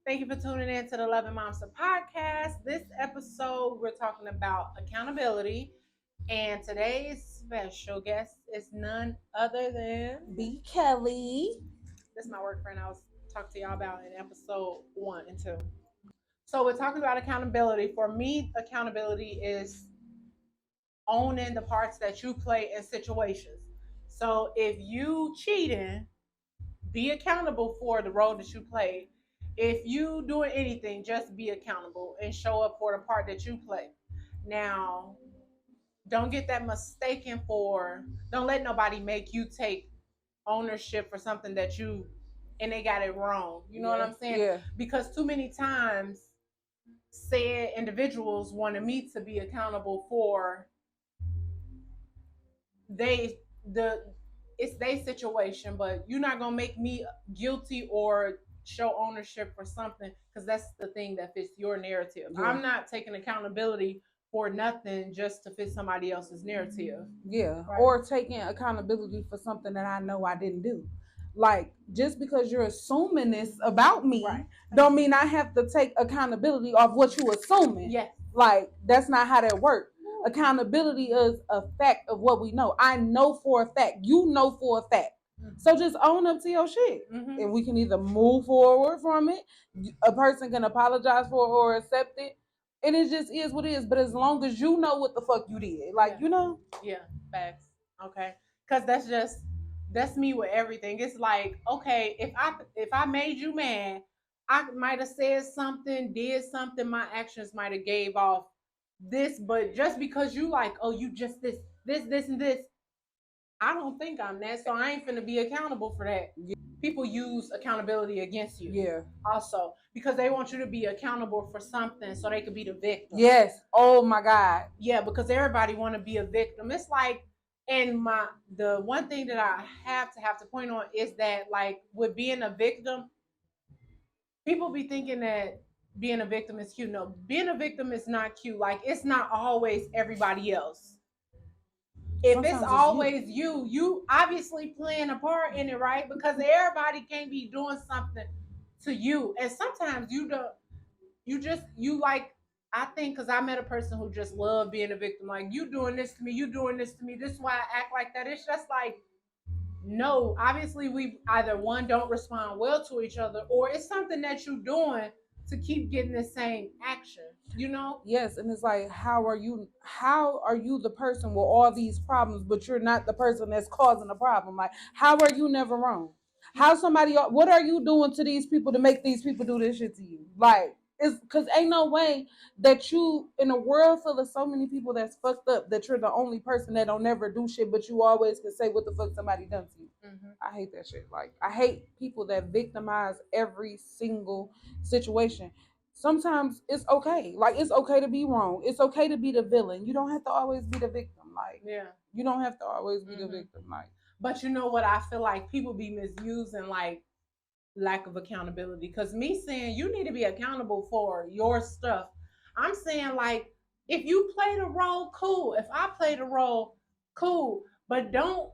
Thank you for tuning in to the Loving Momster podcast. This episode, we're talking about accountability, and today's special guest is none other than B. Kelly. this. Is my work friend I was talking to y'all about in episode 1 and 2. So we're talking about accountability. For me, accountability is owning the parts that you play in situations. So if you cheating, be accountable for the role that you play. If you doing anything, just be accountable and show up for the part that you play. Now, don't get that mistaken for, don't let nobody make you take ownership for something that you, and they got it wrong. You know what I'm saying? Yeah. Because too many times, said individuals wanted me to be accountable for they the it's their situation, but you're not gonna make me guilty or show ownership for something because that's the thing that fits your narrative. Yeah. I'm not taking accountability for nothing just to fit somebody else's narrative. Yeah. Right. Or taking accountability for something that I know I didn't do. Like, just because you're assuming this about me, Right. don't mean I have to take accountability off what you assuming. Yes. Like, that's not how that works. Accountability is a fact of what we know. I know for a fact. You know for a fact. So just own up to your shit. Mm-hmm. And we can either move forward from it, a person can apologize for it or accept it. And it just is what it is. But as long as you know what the fuck you did, like, Yeah. you know. Yeah, facts. Okay, because that's me with everything. It's like, okay, if I made you mad, I might have said something, did something, my actions might have gave off this, but just because you like, oh, you just this and this, I don't think I'm that, so I ain't finna be accountable for that. Yeah. People use accountability against you. Yeah. Also, because they want you to be accountable for something so they could be the victim. Yes. Oh my God. Yeah, because everybody want to be a victim. It's like, and the one thing that I have to point on is that, like, with being a victim, people be thinking that being a victim is cute. No, being a victim is not cute. Like, it's not always everybody else. If Sometimes it's it's always you obviously playing a part in it, right? Because everybody can't be doing something to you, and sometimes you don't. You like, I think, because I met a person who just loved being a victim. Like, you doing this to me, you doing this to me. This is why I act like that. It's just like, no. Obviously, we either one don't respond well to each other, or it's something that you're doing to keep getting the same action. You know? Yes, and it's like, how are you the person with all these problems, but you're not the person that's causing the problem? Like, how are you never wrong? How what are you doing to these people to make these people do this shit to you? Like, it's because ain't no way that you, in a world full of so many people that's fucked up, that you're the only person that don't never do shit, but you always can say what the fuck somebody done to you. Mm-hmm. I hate that shit. Like, I hate people that victimize every single situation. Sometimes it's okay. Like, it's okay to be wrong. It's okay to be the villain. You don't have to always be the victim. Like, Yeah. you don't have to always be the victim. Like, but you know what? I feel like people be misusing, like, lack of accountability. Because me saying you need to be accountable for your stuff, I'm saying, like, if you play the role, cool. If I play the role, cool. But don't.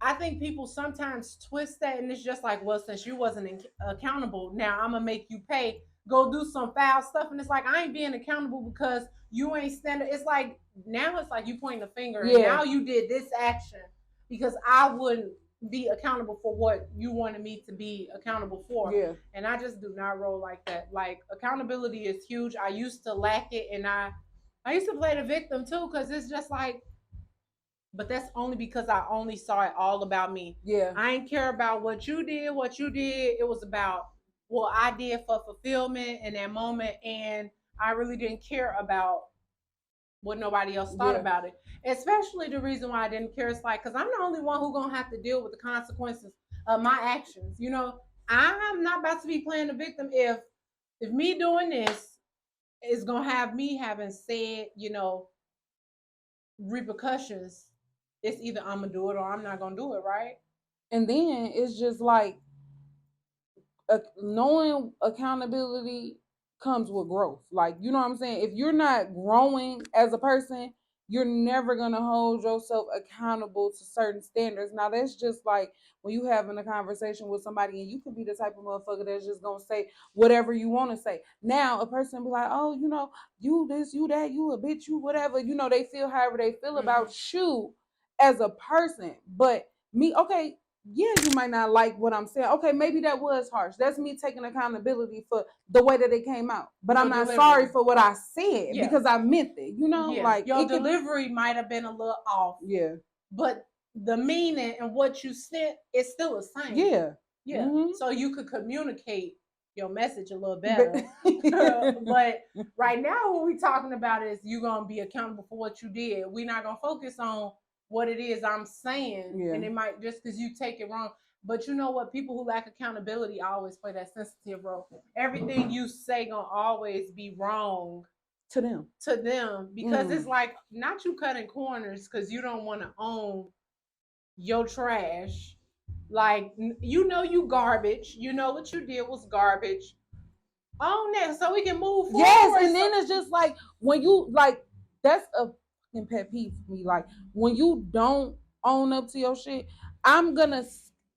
I think people sometimes twist that, and it's just like, well, since you wasn't accountable, now I'm gonna make you pay. Go do some foul stuff, and it's like, I ain't being accountable because you ain't standing. It's like, now it's like you pointing a finger, and now you did this action because I wouldn't be accountable for what you wanted me to be accountable for. yeah. And I just do not roll like that. Like, accountability is huge. I used to lack it, and I used to play the victim too, because it's just like, but that's only because I only saw it all about me. Yeah. I ain't care about what you did, It was about what I did for fulfillment in that moment, and I really didn't care about what nobody else thought about it. Especially the reason why I didn't care is like, because I'm the only one who gonna have to deal with the consequences of my actions. You know, I'm not about to be playing the victim if me doing this is gonna have me having said, repercussions. It's either I'm gonna do it or I'm not gonna do it, right? And then it's just like, knowing accountability comes with growth. Like, you know what I'm saying? If you're not growing as a person, you're never gonna hold yourself accountable to certain standards. Now that's just like when you having a conversation with somebody and you can be the type of motherfucker that's just gonna say whatever you want to say. Now a person be like, oh, you this, you that, you a bitch, you whatever. They feel however they feel about you as a person. But me, okay, yeah, you might not like what I'm saying. Okay, maybe that was harsh. That's me taking accountability for the way that it came out. But Your I'm not delivery. sorry for what I said Yeah. because I meant it. Yeah. Like Your delivery might have been a little off. Yeah. But the meaning and what you sent is still the same. Yeah. Yeah. So you could communicate your message a little better. But right now, what we're talking about is you're going to be accountable for what you did. We're not going to focus on what it is I'm saying. Yeah. And it might just because you take it wrong. But you know what? People who lack accountability always play that sensitive role. Everything you say going to always be wrong to them because it's like not you cutting corners because you don't want to own your trash. Like, you garbage. You know what you did was garbage. Own that so we can move forward. Yes, and then it's just like when you like that's a fucking pet peeve for me. Like when you don't own up to your shit,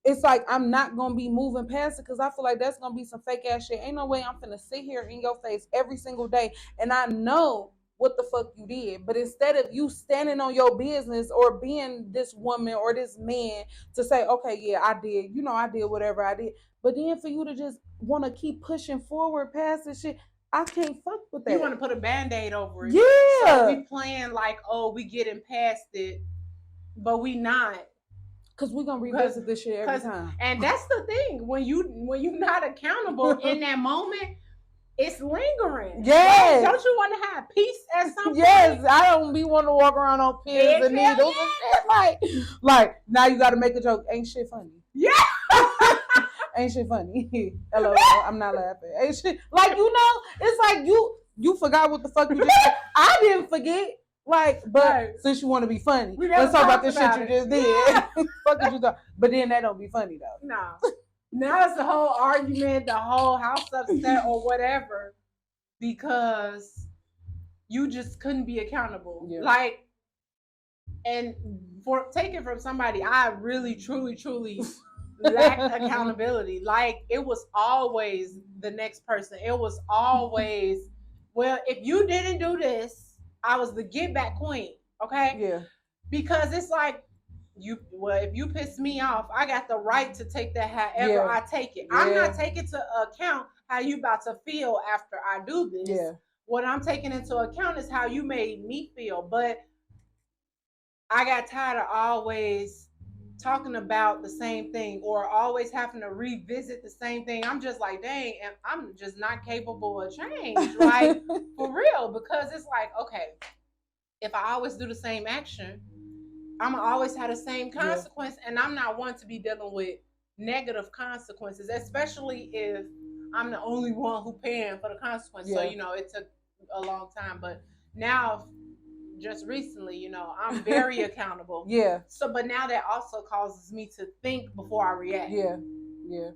it's like I'm not gonna be moving past it because I feel like that's gonna be some fake ass shit. Ain't no way I'm finna sit here in your face every single day and I know what the fuck you did. But instead of you standing on your business or being this woman or this man to say, okay, yeah, I did, I did whatever I did. But then for you to just want to keep pushing forward past this shit, I can't fuck with that. You want to put a Band-Aid over it. Yeah. So we playing like, oh, we getting past it, but we not. Cause we're gonna revisit this shit every time. And that's the thing. When you're not accountable in that moment, it's lingering. Yes. Right? Don't you want to have peace at some point? Yes, I don't be want to walk around on pins and needles and shit. Like now you got to make a joke. Ain't shit funny. Yeah. Ain't shit funny. Hello, I'm not laughing. Ain't shit like it's like you forgot what the fuck you just said. I didn't forget. Like, but right. Since you want to be funny, let's talk about the shit you just did. Yeah. Fuck what you thought. But then that don't be funny though. No. Now it's the whole argument, the whole house upset or whatever, because you just couldn't be accountable. Yeah. Like, and for take it from somebody, I really, truly, truly lacked accountability. Like, it was always the next person. It was always, well, if you didn't do this, I was the get back queen. Okay? Yeah. Because it's like, if you piss me off, I got the right to take that however I take it. Yeah. I'm not taking to account how you about to feel after I do this. Yeah. What I'm taking into account is how you made me feel. But I got tired of always talking about the same thing or always having to revisit the same thing. I'm just like, dang, and I'm just not capable of change. Like, for real. Because it's like, okay, if I always do the same action, I'm gonna always have the same consequence, and I'm not one to be dealing with negative consequences, especially if I'm the only one who paying for the consequence. Yeah. So it took a long time, but now, just recently, I'm very accountable. Yeah. So, but now that also causes me to think before I react. Yeah, yeah.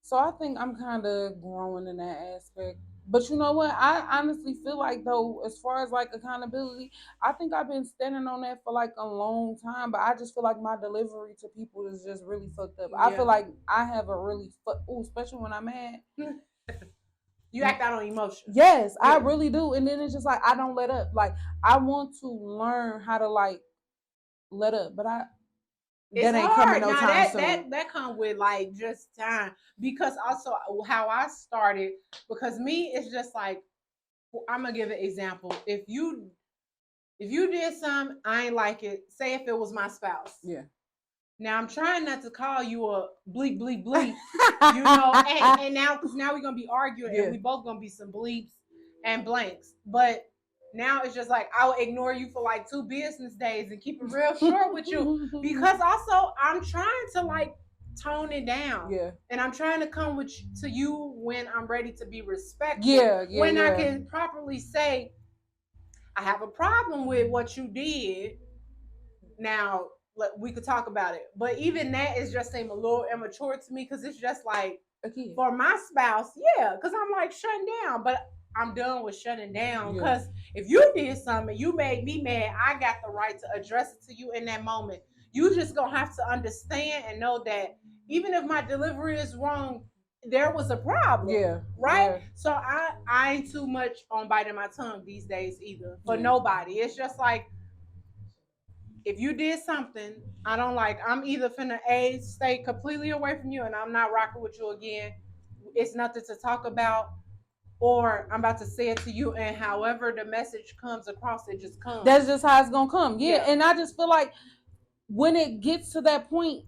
So I think I'm kind of growing in that aspect. But you know what? I honestly feel like, though, as far as like accountability, I think I've been standing on that for like a long time. But I just feel like my delivery to people is just really fucked up. Yeah. I feel like I have a really, especially when I'm mad. You act out on emotion. Yes, yeah. I really do. And then it's just like, I don't let up. Like, I want to learn how to like let up. But that ain't coming no time soon. That come with like just time, because also how I started, because me it's just like, I'm gonna give an example. If you did something I ain't like it, say if it was my spouse. Yeah. Now I'm trying not to call you a bleep bleep bleep, and now because now we're gonna be arguing and we both gonna be some bleeps and blanks, but. Now it's just like I will ignore you for like 2 business days and keep it real short with you, because also I'm trying to like tone it down. Yeah. And I'm trying to come to you when I'm ready to be respectful. Yeah. When I can properly say, I have a problem with what you did. Now we could talk about it, but even that is just seem a little immature to me, because it's just like for my spouse, because I'm like shutting down, but. I'm done with shutting down. Yeah. Because if you did something, you made me mad, I got the right to address it to you in that moment. You just gonna have to understand and know that even if my delivery is wrong, there was a problem. Yeah. Right? Yeah. So I ain't too much on biting my tongue these days either. For Yeah. nobody. It's just like if you did something I don't like, I'm either finna stay completely away from you and I'm not rocking with you again. It's nothing to talk about, or I'm about to say it to you, and however the message comes across, it just comes. That's just how it's gonna come. Yeah. Yeah. And I just feel like when it gets to that point,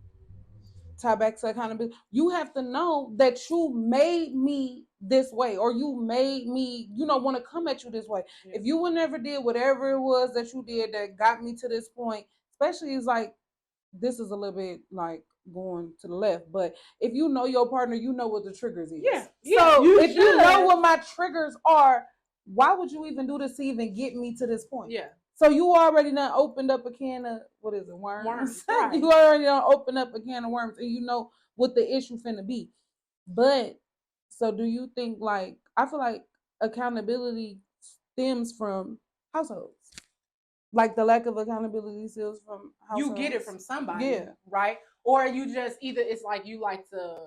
tie back to accountability, you have to know that you made me this way, or you made me, want to come at you this way. Yeah. If you would never did whatever it was that you did that got me to this point, especially it's like this is a little bit like going to the left, but if you know your partner, you know what the triggers is. Yeah. So if should. you know what my triggers are, why would you even do this to even get me to this point? Yeah. So you already done opened up a can of, what is it, worms? Right. You already done opened up a can of worms, and you know what the issue finna be. But so do you think, like, I feel like accountability stems from households. Like the lack of accountability stems from households. You get it from somebody. Yeah. Right? Or you just either it's like you like to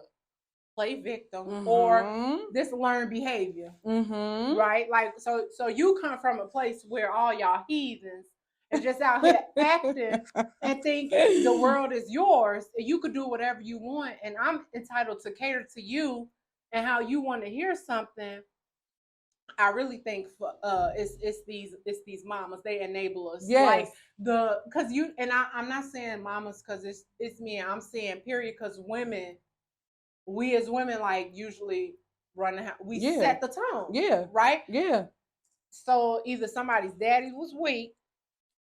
play victim, or this learned behavior. Right? Like so you come from a place where all y'all heathens and just out here acting and think the world is yours and you could do whatever you want, and I'm entitled to cater to you and how you want to hear something. I really think for it's these mamas, they enable us. Yes. Like because you and I'm not saying mamas because it's me. I'm saying period because women, we as women, like usually run the house. We set the tone. Yeah. Right. Yeah. So either somebody's daddy was weak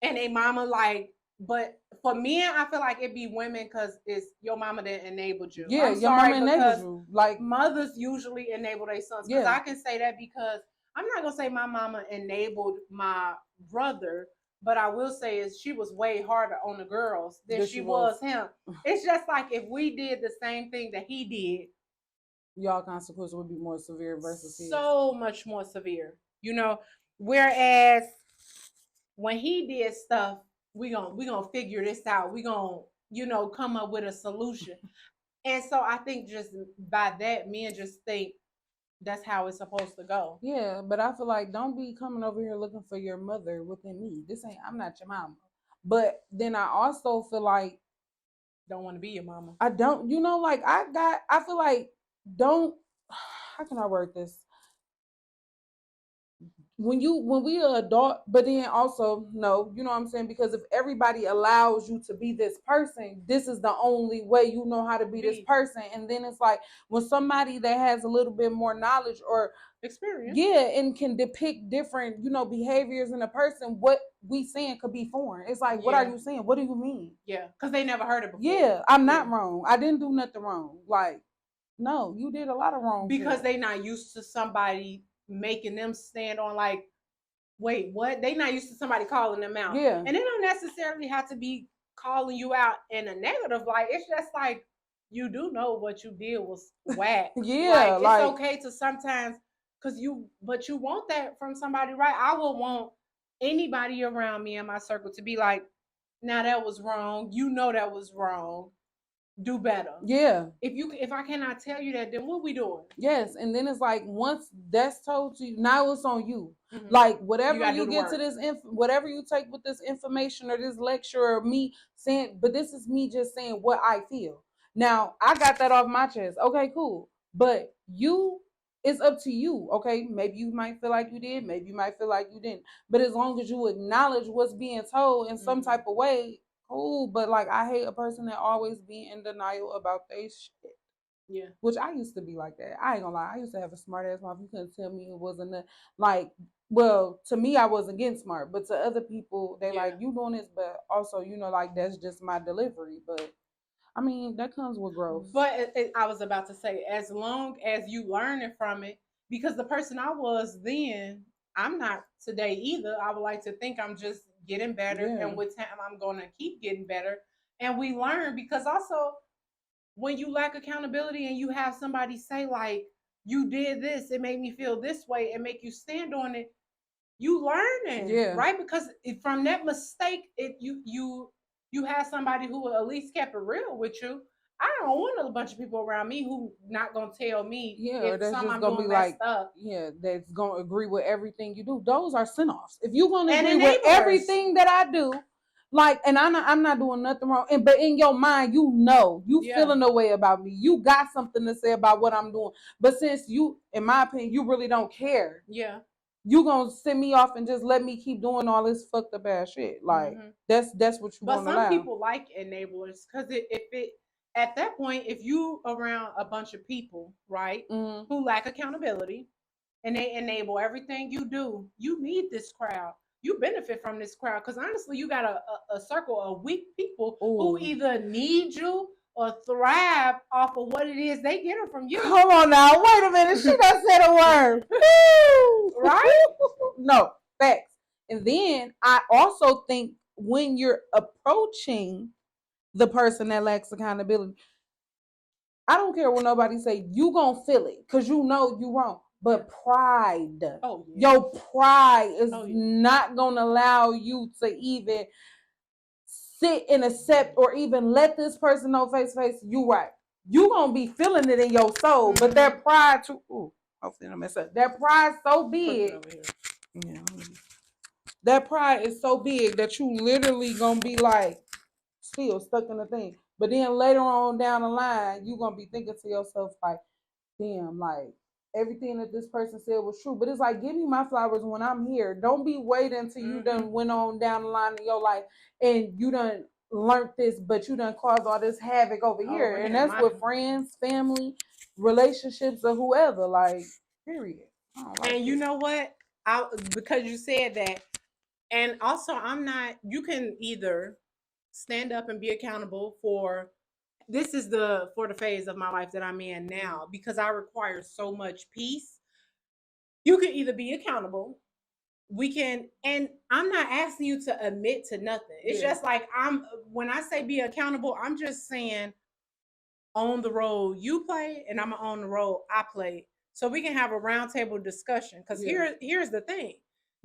and a mama like, but for men, I feel like it be women because it's your mama that enabled you. Yeah, I'm your sorry, mama enabled you. Like mothers usually enable their sons. Because I can say that because I'm not gonna say my mama enabled my brother, but I will say is she was way harder on the girls than she was him. It's just like if we did the same thing that he did, y'all consequences would be more severe versus so much more severe. Whereas when he did stuff, we gonna figure this out. We gonna come up with a solution. And so I think just by that, men just think that's how it's supposed to go. Yeah, but I feel like don't be coming over here looking for your mother within me. I'm not your mama. But then I also feel like don't want to be your mama. I don't, like I feel like don't, how can I word this? When we are adult, but then also no, you know what I'm saying? Because if everybody allows you to be this person, this is the only way you know how to be this person. And then it's like when somebody that has a little bit more knowledge or experience, and can depict different, behaviors in a person, what we saying could be foreign. It's like, what are you saying? What do you mean? Yeah, because they never heard it before. Yeah, I'm not wrong. I didn't do nothing wrong. Like, no, you did a lot of wrong. Because they not used to somebody making them stand on like, wait, what? They not used to somebody calling them out. Yeah. And they don't necessarily have to be calling you out in a negative light. It's just like you do know what you did was whack. Yeah. Like it's okay to sometimes but you want that from somebody, right? I would want anybody around me in my circle to be like, now that was wrong. You know that was wrong. Do better. Yeah. If I cannot tell you that, then what we doing? Yes, and then it's like once that's told to you, now it's on you. Mm-hmm. Like whatever you get to this whatever you take with this information or this lecture or me saying, but this is me just saying what I feel. Now I got that off my chest. Okay, cool. But it's up to you. Okay, maybe you might feel like you did, maybe you might feel like you didn't. But as long as you acknowledge what's being told in some type of way, cool. But like I hate a person that always be in denial about their shit. Yeah. Which I used to be like that. I ain't gonna lie. I used to have a smart ass mouth. You couldn't tell me it wasn't like, well, to me I wasn't getting smart, but to other people they like, you doing this, but also, like that's just my delivery. But I mean, that comes with growth. But I was about to say, as long as you learning from it, because the person I was then, I'm not today either. I would like to think I'm just getting better, and with time I'm gonna keep getting better. And we learn because also when you lack accountability and you have somebody say like, you did this, it made me feel this way, and make you stand on it. You learning, Yeah. right? Because from that mistake, it you have somebody who at least kept it real with you. I don't want a bunch of people around me who not gonna tell me Yeah, or if that's something just I'm gonna be doing messed like, up. yeah, that's gonna agree with everything you do. Those are send-offs. If you're gonna And agree with enablers. everything that I do, like, and I'm not doing nothing wrong. And but in your mind, you Yeah, feeling a way about me. You got something to say about what I'm doing. But since you, in my opinion, you really don't care, yeah. you gonna send me off and just let me keep doing all this fucked up ass shit. Like Hmm. that's what you But gonna some allow. people like enablers because if it at that point, if you around a bunch of people, right, Mm-hmm. who lack accountability and they enable everything you do, you need this crowd. You benefit from this crowd because honestly, you got a circle of weak people who Ooh. either need you or thrive off of what it is they get it from you, Hold on now. Wait a minute. She done said a word. right? No, facts. And then I also think when you're approaching the person that lacks accountability, I don't care what nobody say, you gonna feel it because you know you wrong. Yeah. But pride, Oh yeah. your pride is Oh yeah. not gonna allow you to even sit and accept or even let this person know face to face you right. You gonna be feeling it in your soul, but that pride too. Ooh, hopefully I don't mess up. That pride so big. Over here. Yeah, that pride is so big that you literally gonna be like still stuck in the thing. But then later on down the line, you gonna be thinking to yourself like, damn, like everything that this person said was true. But it's like, give me my flowers when I'm here. Don't be waiting until you done went on down the line in your life and you done learned this, but you done caused all this havoc over here. Over And here, that's with friends, family, relationships, or whoever. Like, period. I don't like and you it. know what? I because you said that, and also I'm not. You can either stand up and be accountable for this is the for the phase of my life that I'm in now because I require so much peace. You can either be accountable. We can, and I'm not asking you to admit to nothing. It's Yeah. just like I'm when I say be accountable, I'm just saying on the role you play and I'm on the role I play. So we can have a roundtable discussion. Because Yeah. here's the thing.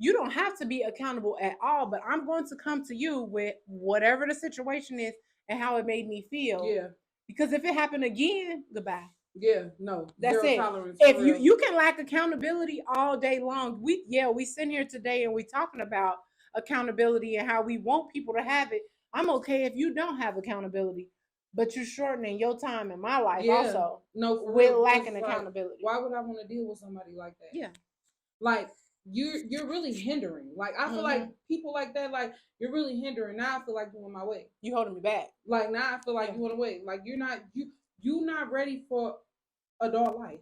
You don't have to be accountable at all, but I'm going to come to you with whatever the situation is and how it made me feel. Yeah. Because if it happened again, goodbye. Yeah. No. That's Zero it. tolerance for If you real. you can lack accountability all day long. We sit here today and we talking about accountability and how we want people to have it. I'm okay if you don't have accountability, but you're shortening your time in my life Yeah. also No, for with real. Because lacking it's like, accountability. why would I want to deal with somebody like that? Yeah. Like you're really hindering. Like I feel like people like that, like you're really hindering. Now I feel like you in my way. You holding me back. Like now I feel like you in the way. Like you're not ready for adult life.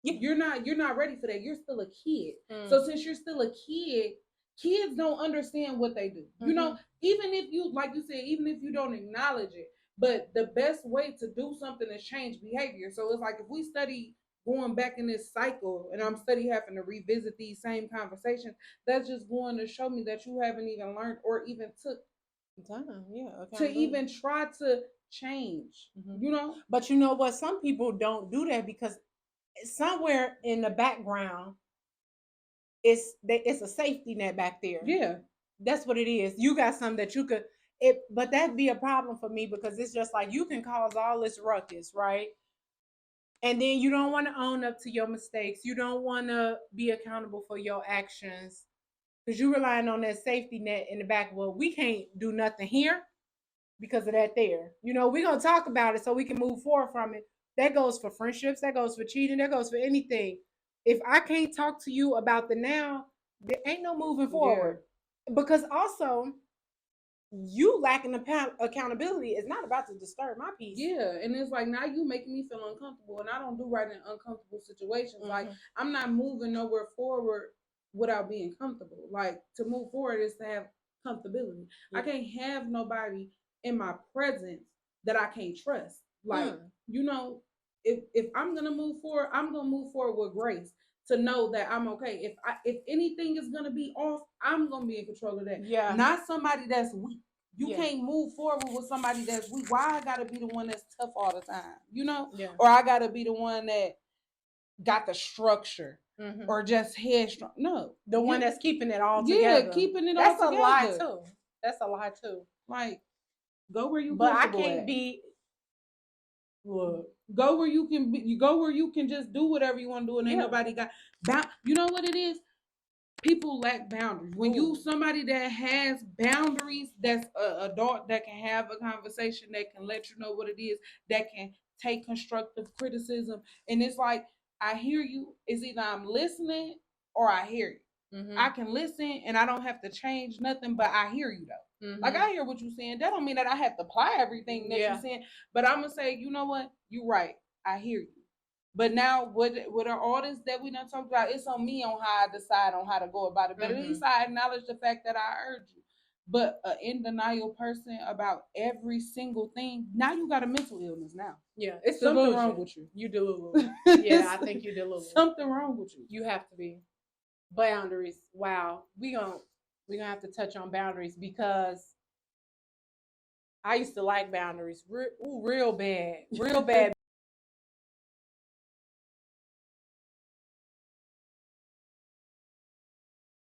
Yeah. You're not ready for that. You're still a kid. So since you're still a kid, kids don't understand what they do. You know, even if you like you said, even if you don't acknowledge it, but the best way to do something is change behavior. So it's like if we study going back in this cycle and I'm study having to revisit these same conversations, that's just going to show me that you haven't even learned or even took time, to even try to change. You know? But you know what? Some people don't do that because somewhere in the background it's a safety net back there. Yeah. That's what it is. You got something that you could it but that'd be a problem for me because it's just like you can cause all this ruckus, right? And then you don't want to own up to your mistakes. You don't want to be accountable for your actions because you're relying on that safety net in the back. Well, we can't do nothing here because of that there. We're going to talk about it so we can move forward from it. That goes for friendships, that goes for cheating, that goes for anything. If I can't talk to you about the now, there ain't no moving forward. Because also, you lacking accountability is not about to disturb my peace. Yeah, and it's like now you making me feel uncomfortable, and I don't do right in uncomfortable situations. Like I'm not moving nowhere forward without being comfortable. Like to move forward is to have comfortability. I can't have nobody in my presence that I can't trust. Like you know, if I'm gonna move forward, I'm gonna move forward with grace to know that I'm okay. If anything is gonna be off, I'm gonna be in control of that. Yeah. Not somebody that's weak. You can't move forward with somebody that's weak. Why I gotta be the one that's tough all the time? You know? Yeah. Or I gotta be the one that got the structure or just headstrong. No, the one that's keeping it all yeah, together. keeping it That's all a together. lie too. That's a lie too. Like, go where you. But I comfortable can't at. be. Look, Go where you can. You go where you can just do whatever you want to do, and ain't nobody got. You know what it is? People lack boundaries. When you somebody that has boundaries, that's a adult that can have a conversation, that can let you know what it is, that can take constructive criticism, and it's like, I hear you. It's either I'm listening or I hear you. I can listen and I don't have to change nothing, but I hear you though. Like, I hear what you're saying. That don't mean that I have to apply everything that you're saying, but I'm gonna say, you know what? You're right. I hear you. But now, what are all this that we done talked about? It's on me on how I decide on how to go about it. But at least I acknowledge the fact that I heard you. But an in denial person about every single thing, now you got a mental illness now. Yeah, it's something delusion. wrong with you. You delusional. Yeah, I think you delusional. Something wrong with you. You have to be. Boundaries. Wow, we gonna have to touch on boundaries, because I used to like boundaries real bad, real bad.